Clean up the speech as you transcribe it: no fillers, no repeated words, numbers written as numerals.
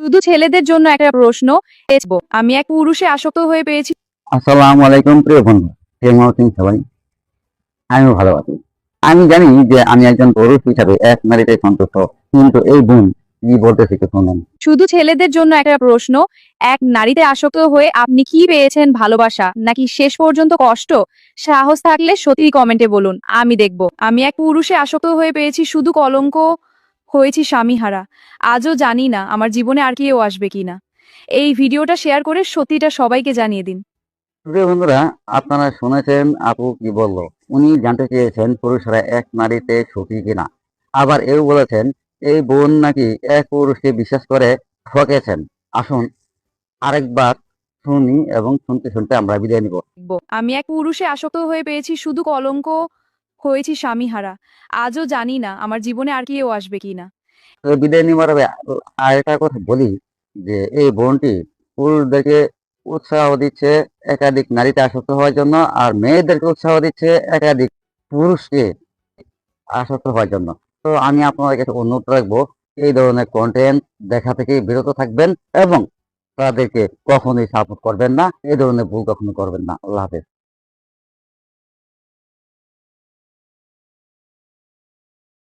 শুধু ছেলেদের জন্য একটা প্রশ্ন। আমি এক পুরুষে আসক্ত হয়ে পেয়েছি। আসসালামু আলাইকুম প্রিয় বন্ধু, কেমন আছেন সবাই? আমিও ভালো আছি। আমি জানি যে আমি একজন পুরুষ হিসাবে এক নারীতে সন্তুষ্ট, কিন্তু এই বোন কি বলতেছে একটু শুনুন। শুধু ছেলেদের জন্য একটা প্রশ্ন। এক নারীতে আসক্ত হয়ে আপনি কি পেয়েছেন, ভালোবাসা নাকি শেষ পর্যন্ত কষ্ট? সাহস থাকলে সত্যি কমেন্টে বলুন, আমি দেখব। আমি এক পুরুষে আসক্ত হয়ে পেয়েছি শুধু কলঙ্ক, হয়েছি স্বামীহারা। আজও জানি না আমার জীবনে আর কেউ আসবে কিনা। এই ভিডিওটা শেয়ার করে সত্যিটা সবাইকে জানিয়ে দিন। প্রিয় বন্ধুরা, আপনারা শুনেছেন আপু কি বলল। উনি জানতে চেয়েছেন পুরুষরা এক নারীতে সুখী কিনা। আবার এও বলেছেন এই বোন নাকি এক পুরুষকে বিশ্বাস করে ঠকেছেন। আসুন আরেকবার শুনি এবং শুনতে শুনতে আমরা বিদায় নিব। আমি এক পুরুষে আসক্ত হয়ে পেয়েছি শুধু কলঙ্ক, হয়েছি স্বামীহারা। আজও জানি না আমার জীবনে আর কেউ আসবে কিনা। তো বিদায় নেওয়ার আগে আরেকটা কথা বলি যে এই বোনটি পুরুষদেরকে উৎসাহ দিচ্ছে একাধিক নারীতে আসক্ত হওয়ার জন্য, আর মেয়েদেরকে উৎসাহ দিচ্ছে একাধিক পুরুষকে আসক্ত হওয়ার জন্য। তো আমি আপনাদের কাছে অনুরোধ রাখবো এই ধরনের কন্টেন্ট দেখা থেকে বিরত থাকবেন এবং তাদেরকে কখনোই সাপোর্ট করবেন না, এই ধরনের ভুল কখনো করবেন না। আল্লাহ হাফেজ।